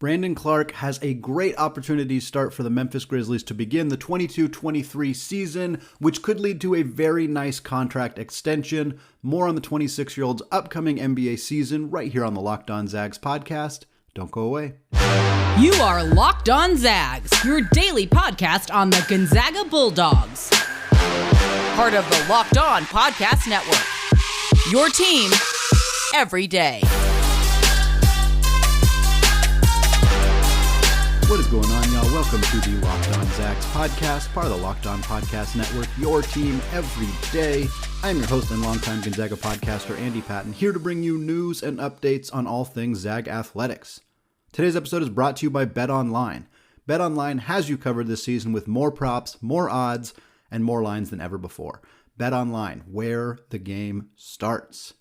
Brandon Clarke has a great opportunity start for the Memphis Grizzlies to begin the 22-23 season, which could lead to a very nice contract extension. More on the 26-year-old's upcoming NBA season right here on the Locked On Zags podcast. Don't go away. You are Locked On Zags, your daily podcast on the Gonzaga Bulldogs. Part of the Locked On Podcast Network. Your team every day. What is going on, y'all? Welcome to the Locked On Zags podcast, part of the Locked On Podcast Network, your team every day. I am your host and longtime Gonzaga podcaster, Andy Patton, here to bring you news and updates on all things Zag athletics. Today's episode is brought to you by BetOnline. BetOnline has you covered this season with more props, more odds, and more lines than ever before. BetOnline, where the game starts.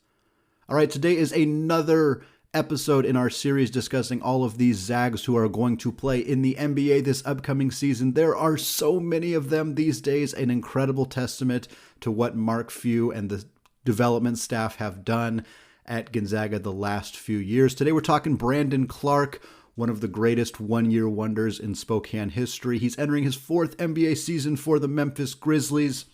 All right, today is another episode in our series discussing all of these Zags who are going to play in the NBA this upcoming season. There are so many of them these days, an incredible testament to what Mark Few and the development staff have done at Gonzaga the last few years. Today we're talking Brandon Clarke, one of the greatest one-year wonders in Spokane history. He's entering his fourth NBA season for the Memphis Grizzlies.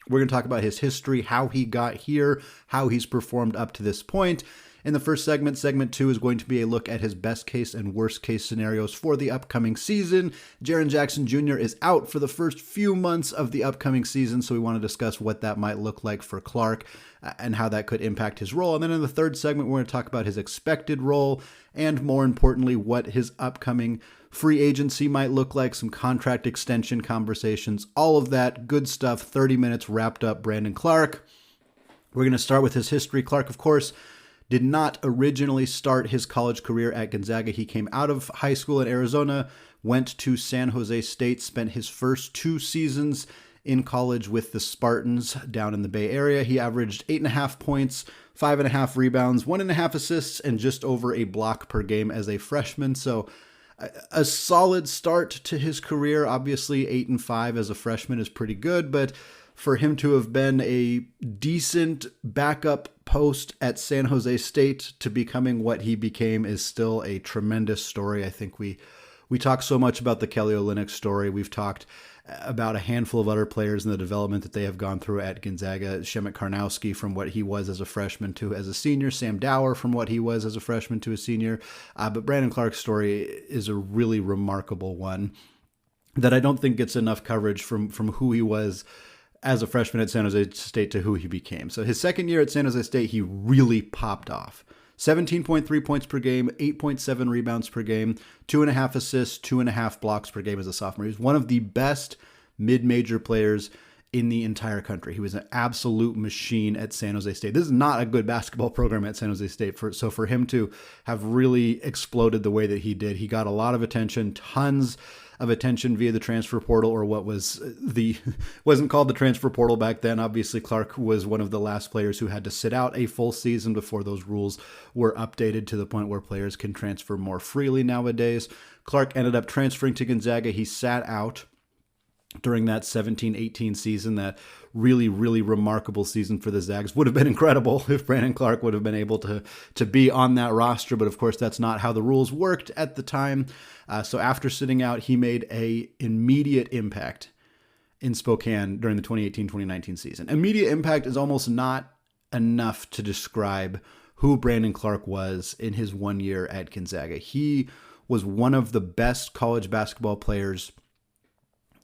We're going to talk about his history, how he got here, how he's performed up to this point. In the first segment, segment 2 is going to be a look at his best case and worst case scenarios for the upcoming season. Jaren Jackson Jr. is out for the first few months of the upcoming season, so we want to discuss what that might look like for Clarke and how that could impact his role. And then in the third segment, we're going to talk about his expected role and, more importantly, what his upcoming free agency might look like, some contract extension conversations, all of that good stuff. 30 minutes wrapped up Brandon Clarke. We're going to start with his history. Clarke, of course, did not originally start his college career at Gonzaga. He came out of high school in Arizona, went to San Jose State, spent his first 2 seasons in college with the Spartans down in the Bay Area. He averaged 8.5 points, 5.5 rebounds, 1.5 assists, and just over a block per game as a freshman. So a solid start to his career. Obviously, 8-5 as a freshman is pretty good, but for him to have been a decent backup post at San Jose State to becoming what he became is still a tremendous story. I think we talk so much about the Kelly Olynyk story. We've talked about a handful of other players in the development that they have gone through at Gonzaga. Shemek Karnowski from what he was as a freshman to as a senior. Sam Dower from what he was as a freshman to a senior. But Brandon Clarke's story is a really remarkable one that I don't think gets enough coverage from who he was as a freshman at San Jose State to who he became. So his second year at San Jose State, he really popped off. 17.3 points per game, 8.7 rebounds per game, 2.5 assists, 2.5 blocks per game as a sophomore. He was one of the best mid-major players in the entire country. He was an absolute machine at San Jose State. This is not a good basketball program at San Jose State. So for him to have really exploded the way that he did, he got a lot of attention, tons of attention via the transfer portal, or what wasn't called the transfer portal back then. Obviously, Clarke was one of the last players who had to sit out a full season before those rules were updated to the point where players can transfer more freely nowadays. Clarke ended up transferring to Gonzaga. He sat out during that 17-18 season. That really, really remarkable season for the Zags. Would have been incredible if Brandon Clarke would have been able to be on that roster, but of course that's not how the rules worked at the time. So after sitting out, he made an immediate impact in Spokane during the 2018-2019 season. Immediate impact is almost not enough to describe who Brandon Clarke was in his 1 year at Gonzaga. He was one of the best college basketball players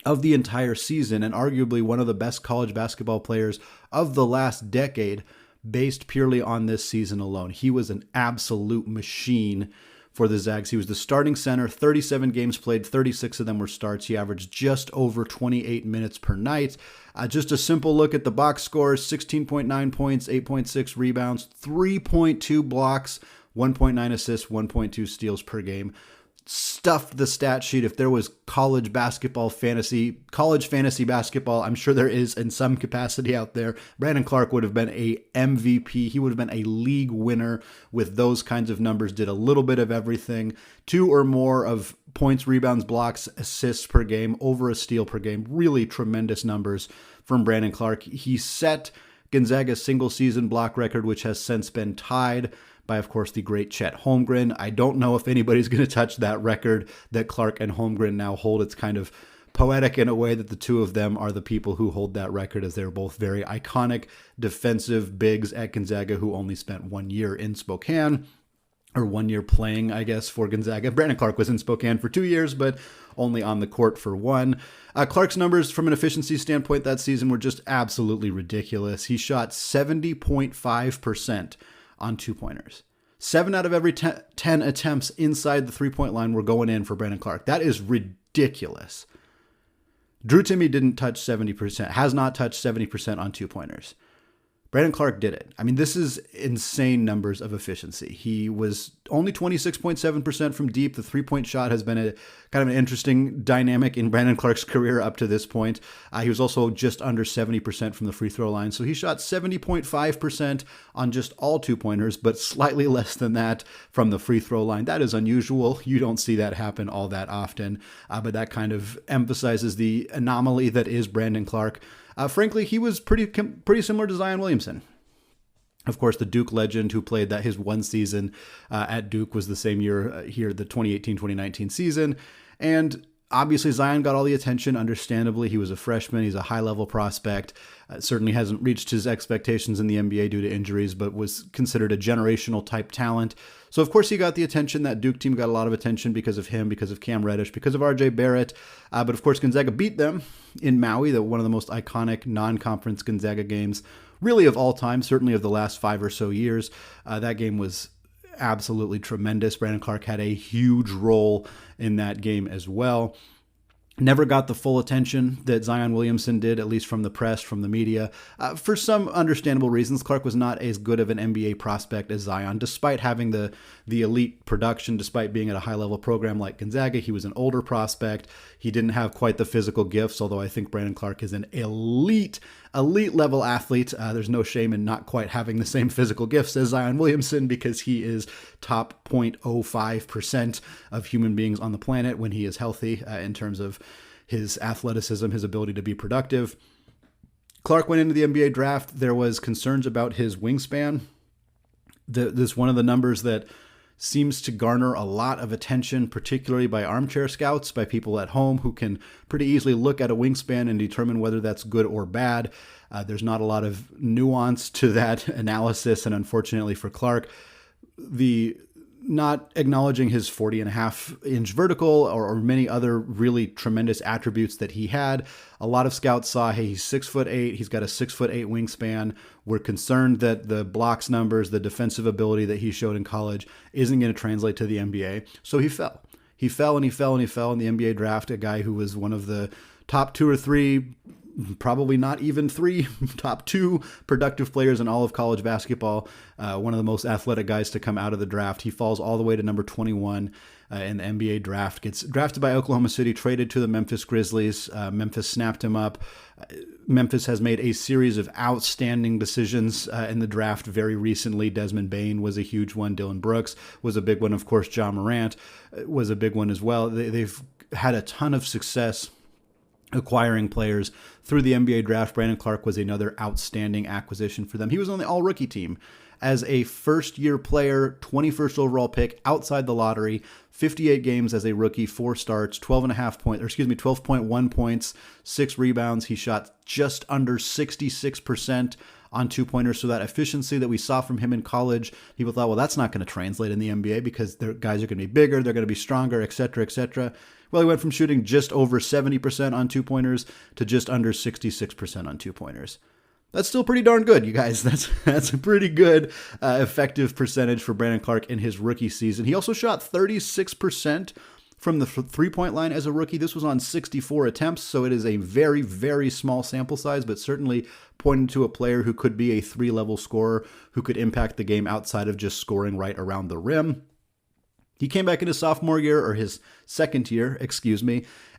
of the entire season, and arguably one of the best college basketball players of the last decade, based purely on this season alone. He was an absolute machine for the Zags. He was the starting center, 37 games played, 36 of them were starts. He averaged just over 28 minutes per night. Just a simple look at the box scores: 16.9 points, 8.6 rebounds, 3.2 blocks, 1.9 assists, 1.2 steals per game. Stuffed the stat sheet. If there was college fantasy basketball, I'm sure there is in some capacity out there, Brandon Clarke would have been a MVP. He would have been a league winner with those kinds of numbers. Did a little bit of everything. 2 or more of points, rebounds, blocks, assists per game, over a steal per game. Really tremendous numbers from Brandon Clarke. He set Gonzaga's single season block record, which has since been tied by, of course, the great Chet Holmgren. I don't know if anybody's going to touch that record that Clarke and Holmgren now hold. It's kind of poetic in a way that the two of them are the people who hold that record, as they're both very iconic defensive bigs at Gonzaga who only spent 1 year in Spokane, or 1 year playing, I guess, for Gonzaga. Brandon Clarke was in Spokane for 2 years, but only on the court for one. Clarke's numbers from an efficiency standpoint that season were just absolutely ridiculous. He shot 70.5% on two-pointers. 7 out of every 10 attempts inside the three-point line were going in for Brandon Clarke. That is ridiculous. Drew Timme didn't touch 70%, has not touched 70% on two-pointers. Brandon Clarke did it. I mean, this is insane numbers of efficiency. He was only 26.7% from deep. The three-point shot has been a kind of an interesting dynamic in Brandon Clarke's career up to this point. He was also just under 70% from the free throw line. So he shot 70.5% on just all two-pointers, but slightly less than that from the free throw line. That is unusual. You don't see that happen all that often, but that kind of emphasizes the anomaly that is Brandon Clarke. Frankly, he was pretty similar to Zion Williamson. Of course, the Duke legend who played that his one season at Duke was the same year here, the 2018-2019 season. And obviously, Zion got all the attention, understandably. He was a freshman. He's a high-level prospect. Certainly hasn't reached his expectations in the NBA due to injuries, but was considered a generational type talent. So, of course, he got the attention. That Duke team got a lot of attention because of him, because of Cam Reddish, because of RJ Barrett. But, of course, Gonzaga beat them in Maui, one of the most iconic non-conference Gonzaga games, really of all time, certainly of the last 5 or so years. That game was absolutely tremendous. Brandon Clarke had a huge role in that game as well. Never got the full attention that Zion Williamson did, at least from the press, from the media. For some understandable reasons, Clarke was not as good of an NBA prospect as Zion, despite having the elite production, despite being at a high-level program like Gonzaga. He was an older prospect. He didn't have quite the physical gifts, although I think Brandon Clarke is an elite level athlete. There's no shame in not quite having the same physical gifts as Zion Williamson, because he is top 0.05% of human beings on the planet when he is healthy in terms of his athleticism, his ability to be productive. Clarke went into the NBA draft. There was concerns about his wingspan. This one of the numbers that seems to garner a lot of attention, particularly by armchair scouts, by people at home who can pretty easily look at a wingspan and determine whether that's good or bad. There's not a lot of nuance to that analysis, and unfortunately for Clarke, the not acknowledging his 40.5-inch vertical or many other really tremendous attributes that he had. A lot of scouts saw, hey, he's 6'8", he's got a 6'8" wingspan. We're concerned that the blocks numbers, the defensive ability that he showed in college isn't going to translate to the NBA. So he fell. He fell in the NBA draft, a guy who was one of the top 2 or 3, probably not even 3, top 2 productive players in all of college basketball. One of the most athletic guys to come out of the draft. He falls all the way to number 21 in the NBA draft. Gets drafted by Oklahoma City, traded to the Memphis Grizzlies. Memphis snapped him up. Memphis has made a series of outstanding decisions in the draft very recently. Desmond Bane was a huge one. Dylan Brooks was a big one. Of course, John Morant was a big one as well. They've had a ton of success acquiring players through the NBA draft. Brandon Clarke was another outstanding acquisition for them. He was on the all-rookie team as a first-year player, 21st overall pick outside the lottery, 58 games as a rookie, 4 starts, 12.1 points, 6 rebounds. He shot just under 66% on two-pointers. So that efficiency that we saw from him in college, people thought, well, that's not going to translate in the NBA because their guys are going to be bigger, they're going to be stronger, et cetera, et cetera. Well, he went from shooting just over 70% on two-pointers to just under 66% on two-pointers. That's still pretty darn good, you guys. That's a pretty good effective percentage for Brandon Clarke in his rookie season. He also shot 36% from the three-point line as a rookie. This was on 64 attempts, so it is a very, very small sample size, but certainly pointing to a player who could be a 3-level scorer, who could impact the game outside of just scoring right around the rim. He came back in his sophomore year, or his second year,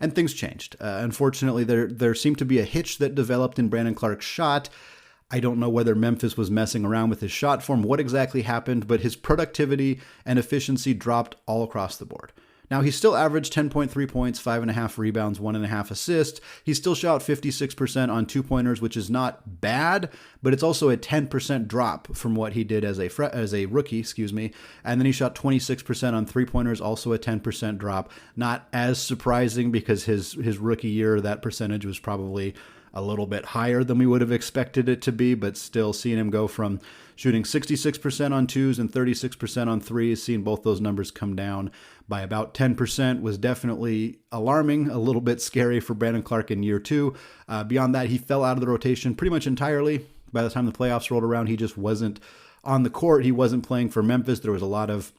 and things changed. Unfortunately, there seemed to be a hitch that developed in Brandon Clarke's shot. I don't know whether Memphis was messing around with his shot form, what exactly happened, but his productivity and efficiency dropped all across the board. Now, he still averaged 10.3 points, 5.5 rebounds, 1.5 assists. He still shot 56% on two-pointers, which is not bad, but it's also a 10% drop from what he did as a rookie, And then he shot 26% on three-pointers, also a 10% drop. Not as surprising because his rookie year, that percentage was probably a little bit higher than we would have expected it to be, but still seeing him go from shooting 66% on twos and 36% on threes, seeing both those numbers come down by about 10% was definitely alarming, a little bit scary for Brandon Clarke in year two. Beyond that, he fell out of the rotation pretty much entirely. By the time the playoffs rolled around, he just wasn't on the court. He wasn't playing for Memphis. There was a lot of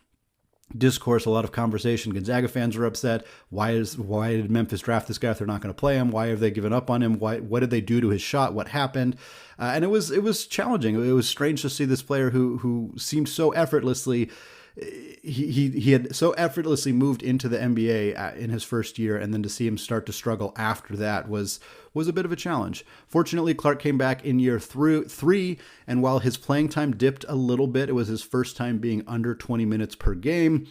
discourse, a lot of conversation. Gonzaga fans were upset. Why did Memphis draft this guy if they're not going to play him? Why have they given up on him? What did they do to his shot? What happened? And it was challenging. It was strange to see this player who seemed so effortlessly. He had so effortlessly moved into the NBA in his first year, and then to see him start to struggle after that was a bit of a challenge. Fortunately, Clarke came back in year three, and while his playing time dipped a little bit, it was his first time being under 20 minutes per game.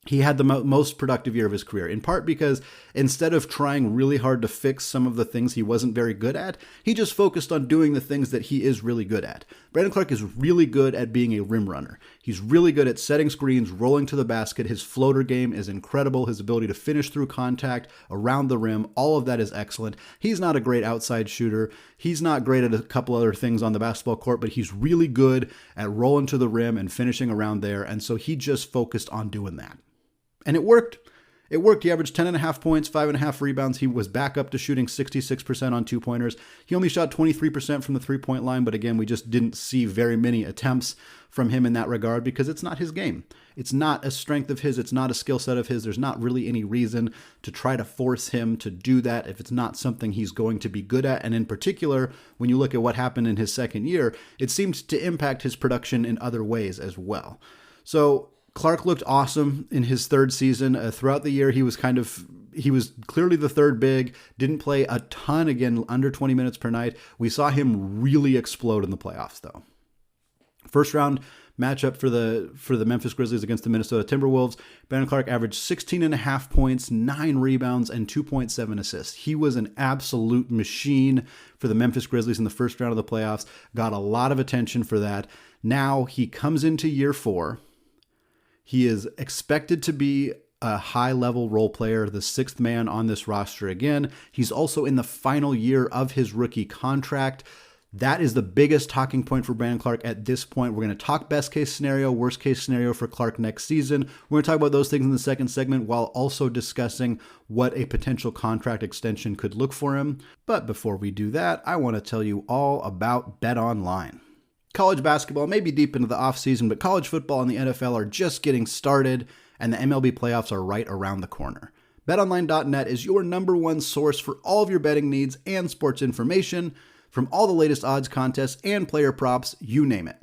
He had the most productive year of his career, in part because instead of trying really hard to fix some of the things he wasn't very good at, he just focused on doing the things that he is really good at. Brandon Clarke is really good at being a rim runner. He's really good at setting screens, rolling to the basket. His floater game is incredible. His ability to finish through contact, around the rim, all of that is excellent. He's not a great outside shooter. He's not great at a couple other things on the basketball court, but he's really good at rolling to the rim and finishing around there, and so he just focused on doing that. And it worked. He averaged 10.5 points, 5.5 rebounds. He was back up to shooting 66% on two-pointers. He only shot 23% from the three-point line, but again, we just didn't see very many attempts from him in that regard because it's not his game. It's not a strength of his. It's not a skill set of his. There's not really any reason to try to force him to do that if it's not something he's going to be good at. And in particular, when you look at what happened in his second year, it seemed to impact his production in other ways as well. So Clarke looked awesome in his third season. Throughout the year, he was clearly the third big, didn't play a ton, again, under 20 minutes per night. We saw him really explode in the playoffs, though. First round matchup for the Memphis Grizzlies against the Minnesota Timberwolves, Brandon Clarke averaged 16.5 points, 9 rebounds, and 2.7 assists. He was an absolute machine for the Memphis Grizzlies in the first round of the playoffs, got a lot of attention for that. Now he comes into year 4. He is expected to be a high-level role player, the sixth man on this roster again. He's also in the final year of his rookie contract. That is the biggest talking point for Brandon Clarke at this point. We're going to talk best-case scenario, worst-case scenario for Clarke next season. We're going to talk about those things in the second segment while also discussing what a potential contract extension could look for him. But before we do that, I want to tell you all about BetOnline. College basketball may be deep into the offseason, but college football and the NFL are just getting started, and the MLB playoffs are right around the corner. BetOnline.net is your number one source for all of your betting needs and sports information, from all the latest odds contests and player props, you name it.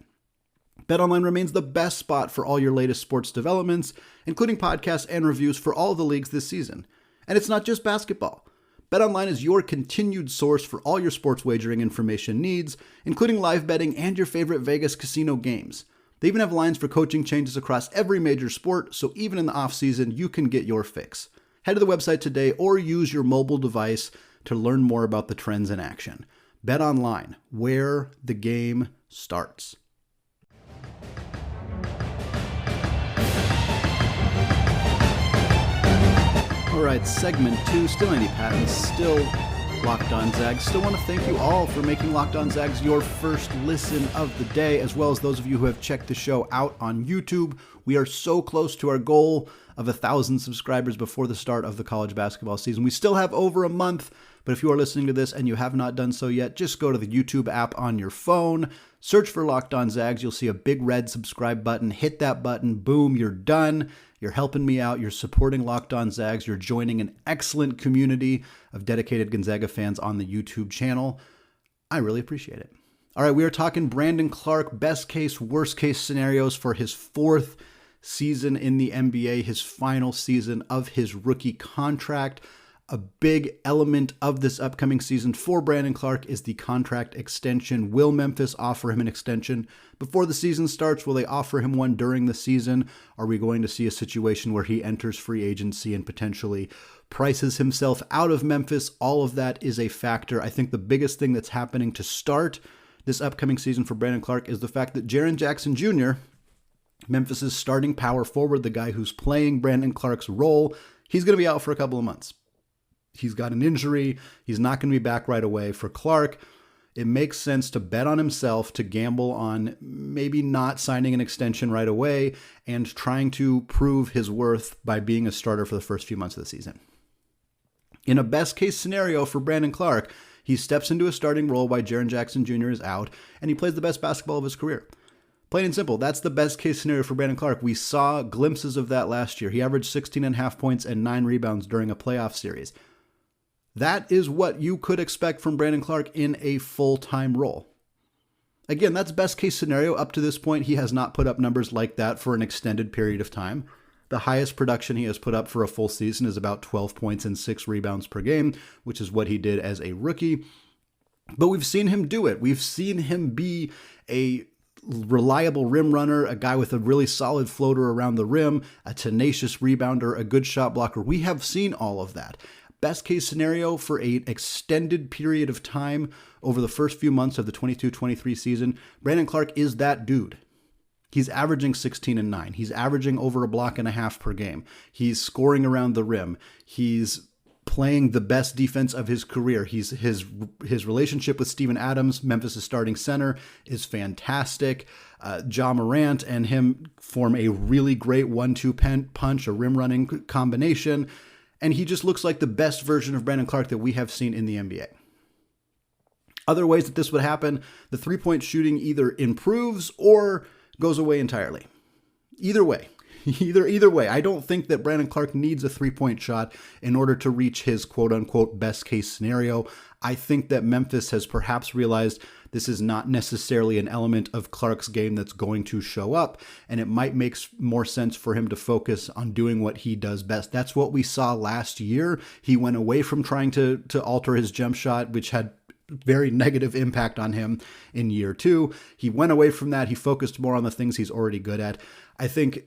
BetOnline remains the best spot for all your latest sports developments, including podcasts and reviews for all of the leagues this season. And it's not just basketball. BetOnline is your continued source for all your sports wagering information needs, including live betting and your favorite Vegas casino games. They even have lines for coaching changes across every major sport, so even in the off-season, you can get your fix. Head to the website today or use your mobile device to learn more about the trends in action. BetOnline, where the game starts. All right, segment 2, still Andy Patton, still Locked On Zags. Still want to thank you all for making Locked On Zags your first listen of the day, as well as those of you who have checked the show out on YouTube. We are so close to our goal of 1,000 subscribers before the start of the college basketball season. We still have over a month, but if you are listening to this and you have not done so yet, just go to the YouTube app on your phone, search for Locked On Zags. You'll see a big red subscribe button. Hit that button. Boom, you're done. You're helping me out. You're supporting Locked On Zags. You're joining an excellent community of dedicated Gonzaga fans on the YouTube channel. I really appreciate it. All right, we are talking Brandon Clarke, best case, worst case scenarios for his 4th season in the NBA, his final season of his rookie contract. A big element of this upcoming season for Brandon Clarke is the contract extension. Will Memphis offer him an extension before the season starts? Will they offer him one during the season? Are we going to see a situation where he enters free agency and potentially prices himself out of Memphis? All of that is a factor. I think the biggest thing that's happening to start this upcoming season for Brandon Clarke is the fact that Jaren Jackson Jr., Memphis's starting power forward, the guy who's playing Brandon Clarke's role, he's going to be out for a couple of months. He's got an injury. He's not going to be back right away. For Clarke, it makes sense to bet on himself, to gamble on maybe not signing an extension right away and trying to prove his worth by being a starter for the first few months of the season. In a best case scenario for Brandon Clarke, he steps into a starting role while Jaren Jackson Jr. is out, and he plays the best basketball of his career. Plain and simple, that's the best case scenario for Brandon Clarke. We saw glimpses of that last year. He averaged 16.5 points and 9 rebounds during a playoff series. That is what you could expect from Brandon Clarke in a full-time role. Again, that's best case scenario. Up to this point, he has not put up numbers like that for an extended period of time. The highest production he has put up for a full season is about 12 points and 6 rebounds per game, which is what he did as a rookie. But we've seen him do it. We've seen him be a reliable rim runner, a guy with a really solid floater around the rim, a tenacious rebounder, a good shot blocker. We have seen all of that. Best case scenario for an extended period of time over the first few months of the 22-23 season, Brandon Clarke is that dude. He's averaging 16 and 9. He's averaging over a block and a half per game. He's scoring around the rim. He's playing the best defense of his career. His relationship with Steven Adams, Memphis' starting center, is fantastic. Ja Morant and him form a really great 1-2 punch, a rim running combination. And he just looks like the best version of Brandon Clarke that we have seen in the NBA. Other ways that this would happen, the three-point shooting either improves or goes away entirely. Either way. Either way. I don't think that Brandon Clarke needs a three-point shot in order to reach his quote-unquote best-case scenario. I think that Memphis has perhaps realized this is not necessarily an element of Clarke's game that's going to show up, and it might make more sense for him to focus on doing what he does best. That's what we saw last year. He went away from trying to alter his jump shot, which had very negative impact on him in year 2. He went away from that. He focused more on the things he's already good at. I think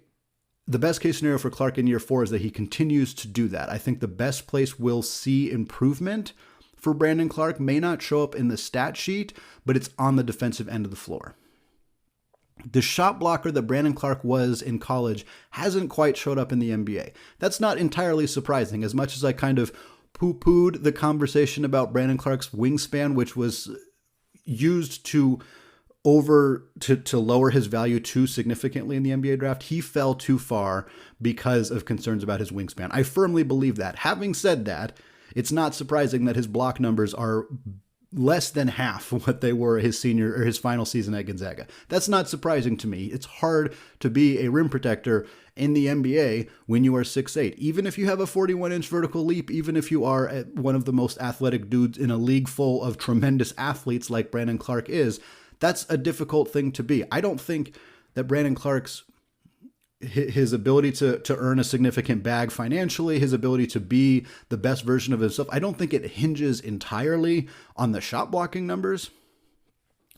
the best case scenario for Clarke in year 4 is that he continues to do that. I think the best place we'll see improvement for Brandon Clarke may not show up in the stat sheet, but it's on the defensive end of the floor. The shot blocker that Brandon Clarke was in college hasn't quite showed up in the NBA. That's not entirely surprising. As much as I kind of poo-pooed the conversation about Brandon Clarke's wingspan, which was used to lower his value too significantly in the NBA draft, he fell too far because of concerns about his wingspan. I firmly believe that. Having said that, it's not surprising that his block numbers are less than half what they were his final season at Gonzaga. That's not surprising to me. It's hard to be a rim protector in the NBA when you are 6'8". Even if you have a 41-inch vertical leap, even if you are one of the most athletic dudes in a league full of tremendous athletes like Brandon Clarke is, that's a difficult thing to be. I don't think that Brandon Clarke's his ability to earn a significant bag financially, his ability to be the best version of himself, I don't think it hinges entirely on the shot blocking numbers.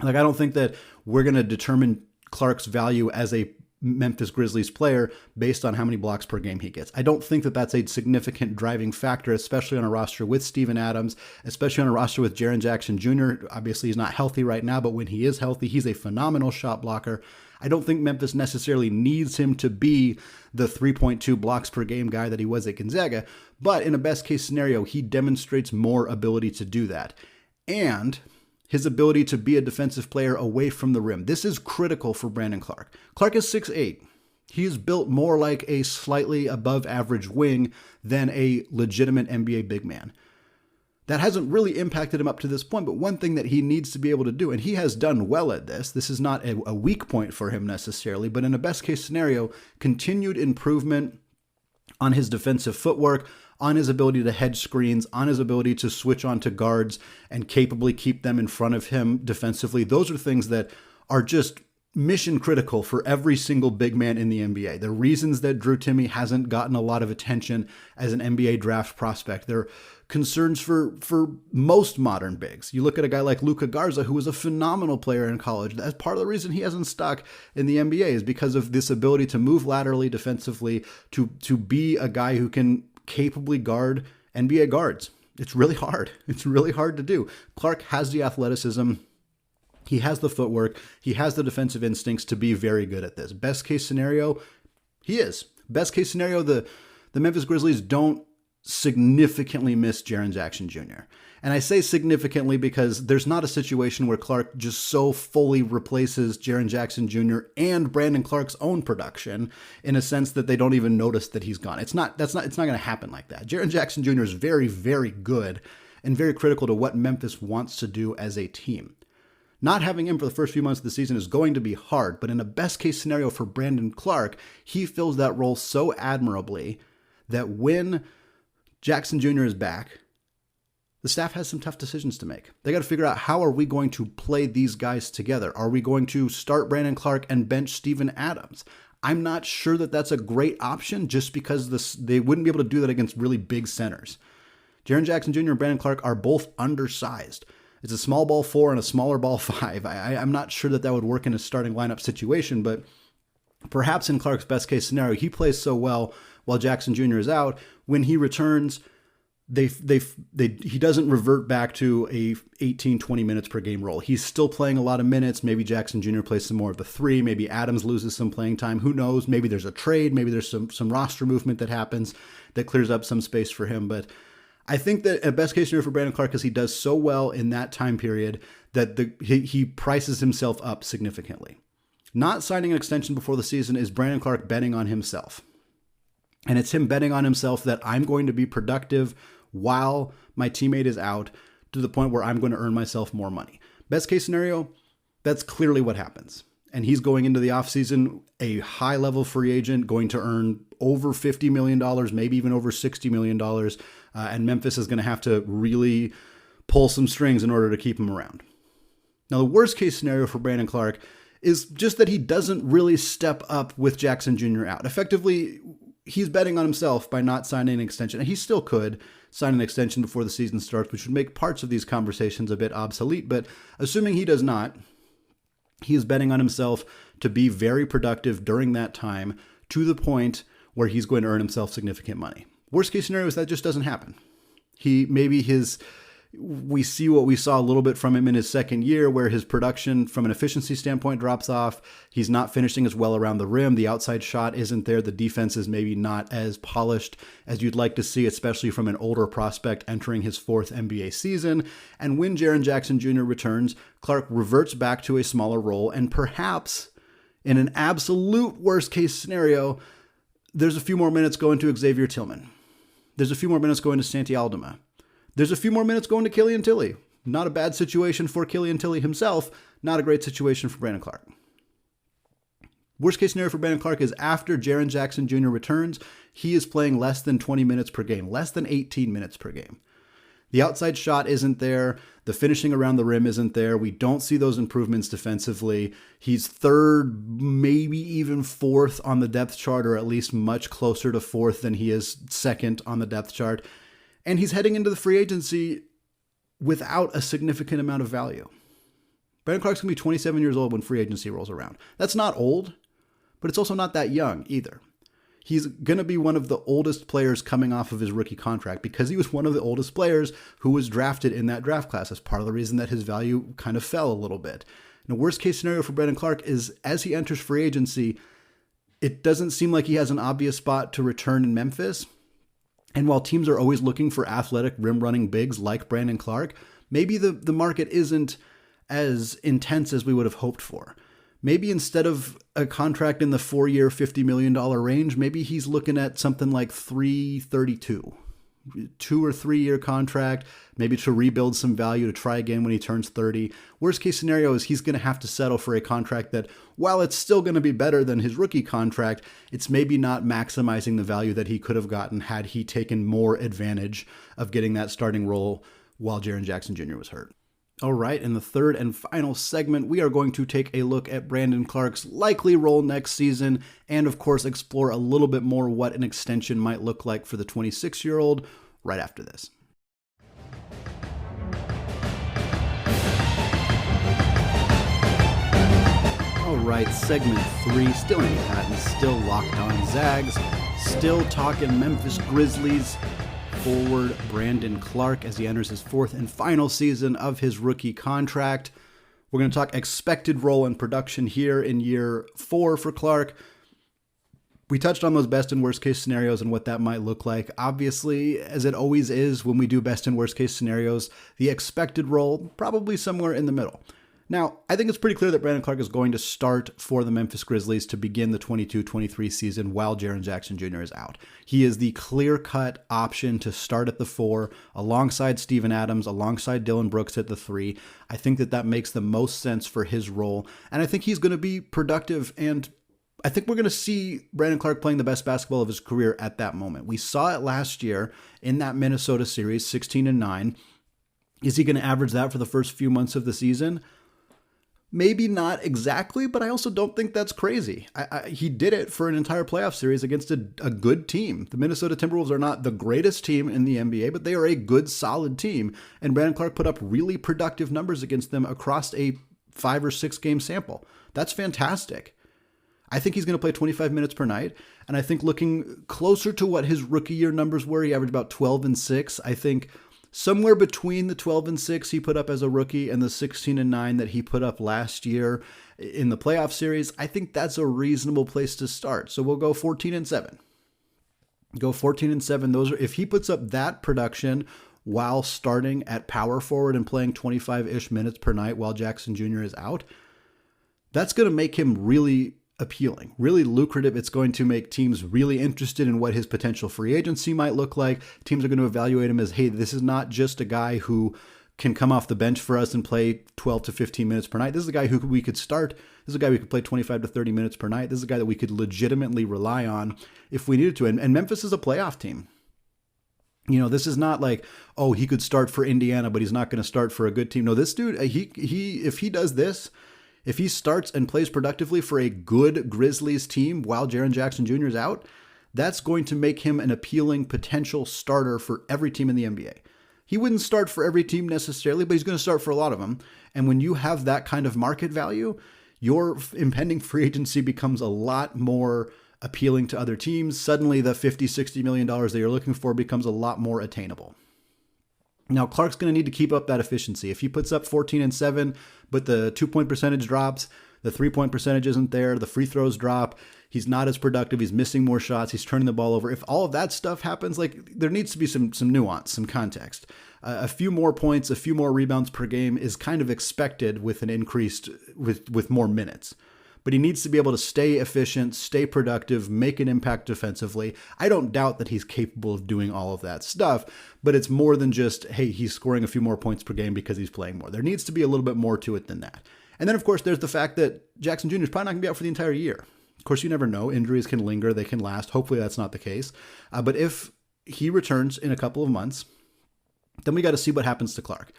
Like, I don't think that we're going to determine Clarke's value as a Memphis Grizzlies player based on how many blocks per game he gets. I don't think that that's a significant driving factor, especially on a roster with Steven Adams, especially on a roster with Jaren Jackson Jr. Obviously, he's not healthy right now, but when he is healthy, he's a phenomenal shot blocker. I don't think Memphis necessarily needs him to be the 3.2 blocks per game guy that he was at Gonzaga, but in a best case scenario, he demonstrates more ability to do that. And his ability to be a defensive player away from the rim. This is critical for Brandon Clarke. Clarke is 6'8". He is built more like a slightly above average wing than a legitimate NBA big man. That hasn't really impacted him up to this point, but one thing that he needs to be able to do, and he has done well at this is not a weak point for him necessarily, but in a best case scenario, continued improvement on his defensive footwork, on his ability to head screens, on his ability to switch onto guards and capably keep them in front of him defensively. Those are things that are just mission critical for every single big man in the NBA. The reasons that Drew Timme hasn't gotten a lot of attention as an NBA draft prospect. They're concerns for most modern bigs. You look at a guy like Luka Garza, who was a phenomenal player in college. That's part of the reason he hasn't stuck in the NBA is because of this ability to move laterally defensively, to be a guy who can capably guard NBA guards. It's really hard. It's really hard to do. Clarke has the athleticism. He has the footwork. He has the defensive instincts to be very good at this. Best case scenario, he is. Best case scenario, the Memphis Grizzlies don't significantly miss Jaren Jackson Jr. And I say significantly because there's not a situation where Clarke just so fully replaces Jaren Jackson Jr. and Brandon Clarke's own production in a sense that they don't even notice that he's gone. It's not going to happen like that. Jaren Jackson Jr. is very, very good and very critical to what Memphis wants to do as a team. Not having him for the first few months of the season is going to be hard, but in a best case scenario for Brandon Clarke, he fills that role so admirably that when Jackson Jr. is back, the staff has some tough decisions to make. They got to figure out, how are we going to play these guys together? Are we going to start Brandon Clarke and bench Steven Adams? I'm not sure that that's a great option just because they wouldn't be able to do that against really big centers. Jaren Jackson Jr. and Brandon Clarke are both undersized. It's a small ball 4 and a smaller ball 5. I'm not sure that would work in a starting lineup situation, but perhaps in Clarke's best case scenario, he plays so well while Jackson Jr. is out. When he returns, he doesn't revert back to a 18, 20 minutes per game role. He's still playing a lot of minutes. Maybe Jackson Jr. plays some more of the 3. Maybe Adams loses some playing time. Who knows? Maybe there's a trade. Maybe there's some roster movement that happens that clears up some space for him. But I think that a best case scenario for Brandon Clarke is he does so well in that time period that he prices himself up significantly. Not signing an extension before the season is Brandon Clarke betting on himself. And it's him betting on himself that I'm going to be productive while my teammate is out to the point where I'm going to earn myself more money. Best case scenario, that's clearly what happens. And he's going into the offseason a high-level free agent, going to earn over $50 million, maybe even over $60 million. And Memphis is going to have to really pull some strings in order to keep him around. Now, the worst-case scenario for Brandon Clarke is just that he doesn't really step up with Jackson Jr. out. Effectively, he's betting on himself by not signing an extension. And he still could sign an extension before the season starts, which would make parts of these conversations a bit obsolete. But assuming he does not, he is betting on himself to be very productive during that time to the point where he's going to earn himself significant money. Worst case scenario is that just doesn't happen. We see what we saw a little bit from him in his second year, where his production from an efficiency standpoint drops off. He's not finishing as well around the rim. The outside shot isn't there. The defense is maybe not as polished as you'd like to see, especially from an older prospect entering his 4th NBA season. And when Jaren Jackson Jr. returns, Clarke reverts back to a smaller role, and perhaps in an absolute worst case scenario, there's a few more minutes going to Xavier Tillman. There's a few more minutes going to Santi Aldama. There's a few more minutes going to Killian Tilly. Not a bad situation for Killian Tilly himself. Not a great situation for Brandon Clarke. Worst case scenario for Brandon Clarke is after Jaren Jackson Jr. returns, he is playing less than 20 minutes per game, less than 18 minutes per game. The outside shot isn't there. The finishing around the rim isn't there. We don't see those improvements defensively. He's 3rd, maybe even 4th on the depth chart, or at least much closer to 4th than he is 2nd on the depth chart. And he's heading into the free agency without a significant amount of value. Brandon Clarke's going to be 27 years old when free agency rolls around. That's not old, but it's also not that young either. He's going to be one of the oldest players coming off of his rookie contract because he was one of the oldest players who was drafted in that draft class. That's part of the reason that his value kind of fell a little bit. And the worst case scenario for Brandon Clarke is as he enters free agency, it doesn't seem like he has an obvious spot to return in Memphis. And while teams are always looking for athletic rim-running bigs like Brandon Clarke, maybe the market isn't as intense as we would have hoped for. Maybe instead of a contract in the 4-year, $50 million range, maybe he's looking at something like $332. 2 or 3 year contract, maybe to rebuild some value to try again when he turns 30. Worst case scenario is he's going to have to settle for a contract that, while it's still going to be better than his rookie contract, it's maybe not maximizing the value that he could have gotten had he taken more advantage of getting that starting role while Jaren Jackson Jr. was hurt. All right, in the third and final segment, we are going to take a look at Brandon Clarke's likely role next season and, of course, explore a little bit more what an extension might look like for the 26-year-old right after this. All right, segment 3, still Andy Patton, still locked on Zags, still talking Memphis Grizzlies. Forward Brandon Clarke as he enters his fourth and final season of his rookie contract. We're going to talk expected role and production here in year 4 for Clarke. We touched on those best and worst case scenarios and what that might look like. Obviously, as it always is when we do best and worst case scenarios, the expected role probably somewhere in the middle. Now, I think it's pretty clear that Brandon Clarke is going to start for the Memphis Grizzlies to begin the 22-23 season while Jaren Jackson Jr. is out. He is the clear-cut option to start at the 4, alongside Steven Adams, alongside Dillon Brooks at the 3. I think that makes the most sense for his role, and I think he's going to be productive, and I think we're going to see Brandon Clarke playing the best basketball of his career at that moment. We saw it last year in that Minnesota series, 16-9. Is he going to average that for the first few months of the season? Maybe not exactly, but I also don't think that's crazy. He did it for an entire playoff series against a good team. The Minnesota Timberwolves are not the greatest team in the NBA, but they are a good, solid team. And Brandon Clarke put up really productive numbers against them across a 5 or 6 game sample. That's fantastic. I think he's going to play 25 minutes per night. And I think looking closer to what his rookie year numbers were, he averaged about 12 and 6. I think somewhere between the 12 and 6 he put up as a rookie and the 16 and 9 that he put up last year in the playoff series, I think that's a reasonable place to start. So we'll go 14 and 7. Go 14 and 7. Those are, if he puts up that production while starting at power forward and playing 25-ish minutes per night while Jackson Jr. is out, that's going to make him really appealing, really lucrative. It's going to make teams really interested in what his potential free agency might look like. Teams are going to evaluate him as, hey, this is not just a guy who can come off the bench for us and play 12 to 15 minutes per night. This is a guy who we could start. This is a guy we could play 25 to 30 minutes per night. This is a guy that we could legitimately rely on if we needed to. And Memphis is a playoff team. You know, this is not like, oh, he could start for Indiana, but he's not going to start for a good team. No, this dude, if he does this, if he starts and plays productively for a good Grizzlies team while Jaren Jackson Jr. is out, that's going to make him an appealing potential starter for every team in the NBA. He wouldn't start for every team necessarily, but he's going to start for a lot of them. And when you have that kind of market value, your impending free agency becomes a lot more appealing to other teams. Suddenly the $50-60 million that you're looking for becomes a lot more attainable. Now, Clarke's going to need to keep up that efficiency. If he puts up 14 and 7, but the 2-point percentage drops, the 3-point percentage isn't there, the free throws drop, he's not as productive, he's missing more shots, he's turning the ball over. If all of that stuff happens, like, there needs to be some nuance, some context. A few more points, a few more rebounds per game is kind of expected with an increased, with more minutes. But he needs to be able to stay efficient, stay productive, make an impact defensively. I don't doubt that he's capable of doing all of that stuff, but it's more than just, hey, he's scoring a few more points per game because he's playing more. There needs to be a little bit more to it than that. And then, of course, there's the fact that Jackson Jr. is probably not going to be out for the entire year. Of course, you never know. Injuries can linger. They can last. Hopefully that's not the case. But if he returns in a couple of months, then we got to see what happens to Clarke.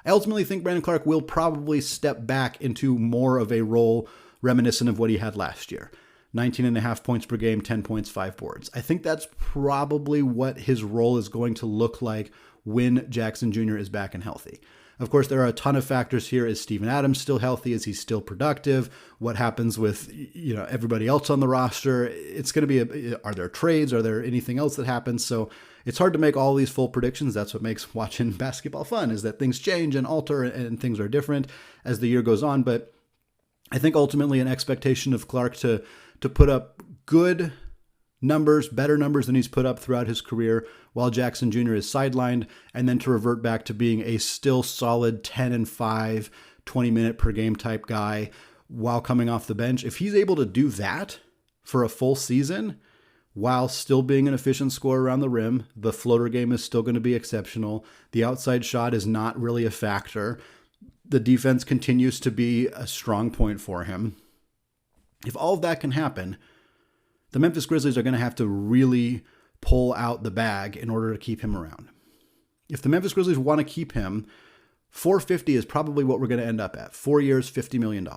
I ultimately think Brandon Clarke will probably step back into more of a role reminiscent of what he had last year. 19.5 points per game, 10 points, 5 boards. I think that's probably what his role is going to look like when Jackson Jr. is back and healthy. Of course, there are a ton of factors here. Is Steven Adams still healthy? Is he still productive? What happens with, everybody else on the roster? It's going to be, are there trades? Are there anything else that happens? So it's hard to make all these full predictions. That's what makes watching basketball fun, is that things change and alter and things are different as the year goes on. But I think ultimately an expectation of Clarke to put up good numbers, better numbers than he's put up throughout his career while Jackson Jr. is sidelined, and then to revert back to being a still solid 10 and 5, 20-minute per game type guy while coming off the bench. If he's able to do that for a full season while still being an efficient scorer around the rim, the floater game is still going to be exceptional. The outside shot is not really a factor. The defense continues to be a strong point for him. If all of that can happen, the Memphis Grizzlies are going to have to really pull out the bag in order to keep him around. If the Memphis Grizzlies want to keep him, $450 is probably what we're going to end up at. 4 years, $50 million.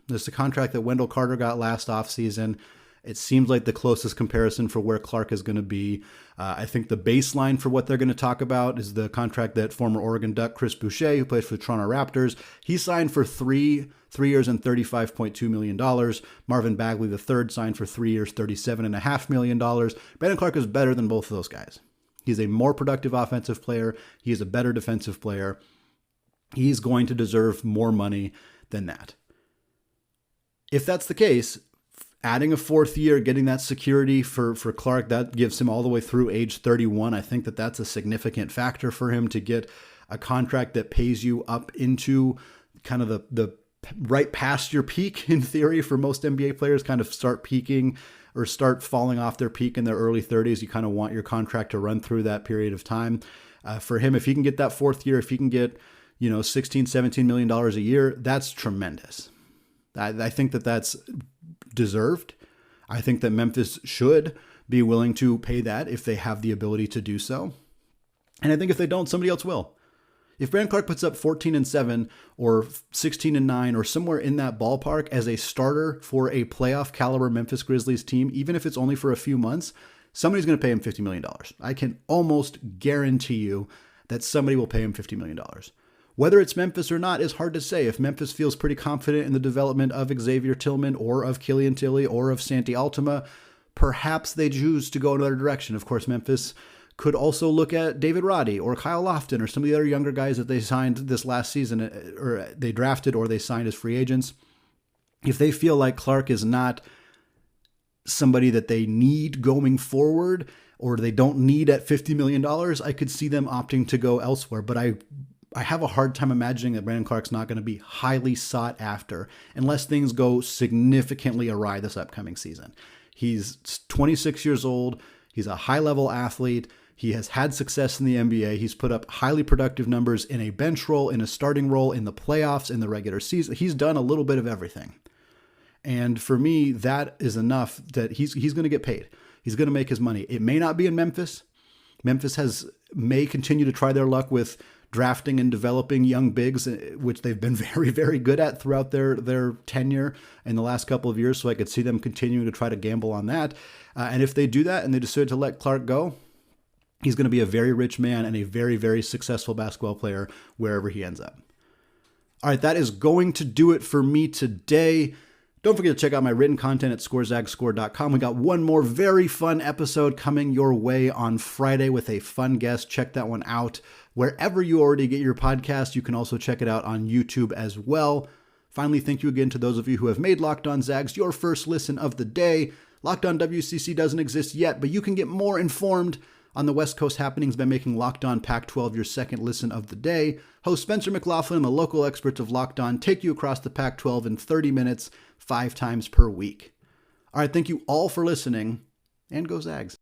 This is a contract that Wendell Carter got last offseason. It seems like the closest comparison for where Clarke is going to be. I think the baseline for what they're going to talk about is the contract that former Oregon Duck Chris Boucher, who plays for the Toronto Raptors, he signed for three years and $35.2 million. Marvin Bagley III signed for 3 years, $37.5 million. Brandon Clarke is better than both of those guys. He's a more productive offensive player. He is a better defensive player. He's going to deserve more money than that. If that's the case, adding a fourth year, getting that security for Clarke, that gives him all the way through age 31. I think that that's a significant factor for him to get a contract that pays you up into kind of the right past your peak, in theory, for most NBA players, kind of start peaking or start falling off their peak in their early 30s. You kind of want your contract to run through that period of time. For him, if he can get that fourth year, if he can get, $16, $17 million a year, that's tremendous. I think that that's deserved. I think that Memphis should be willing to pay that if they have the ability to do so. And I think if they don't, somebody else will. If Brandon Clarke puts up 14-7 or 16-9 or somewhere in that ballpark as a starter for a playoff caliber Memphis Grizzlies team, even if it's only for a few months, somebody's going to pay him $50 million. I can almost guarantee you that somebody will pay him $50 million. Whether it's Memphis or not is hard to say. If Memphis feels pretty confident in the development of Xavier Tillman or of Killian Tilly or of Santi Altima, perhaps they choose to go another direction. Of course, Memphis could also look at David Roddy or Kyle Lofton or some of the other younger guys that they signed this last season, or they drafted or they signed as free agents. If they feel like Clarke is not somebody that they need going forward, or they don't need at $50 million, I could see them opting to go elsewhere. But I have a hard time imagining that Brandon Clarke's not going to be highly sought after unless things go significantly awry this upcoming season. He's 26 years old. He's a high-level athlete. He has had success in the NBA. He's put up highly productive numbers in a bench role, in a starting role, in the playoffs, in the regular season. He's done a little bit of everything. And for me, that is enough that he's going to get paid. He's going to make his money. It may not be in Memphis. Memphis may continue to try their luck with drafting and developing young bigs, which they've been very, very good at throughout their tenure in the last couple of years. So I could see them continuing to try to gamble on that. And if they do that and they decide to let Clarke go, he's going to be a very rich man and a very, very successful basketball player wherever he ends up. All right, that is going to do it for me today. Don't forget to check out my written content at scorezagscore.com. We got one more very fun episode coming your way on Friday with a fun guest. Check that one out. Wherever you already get your podcast, you can also check it out on YouTube as well. Finally, thank you again to those of you who have made Locked On Zags your first listen of the day. Locked On WCC doesn't exist yet, but you can get more informed on the West Coast happenings by making Locked On Pac-12 your second listen of the day. Host Spencer McLaughlin and the local experts of Locked On take you across the Pac-12 in 30 minutes, 5 times per week. All right, thank you all for listening, and go Zags.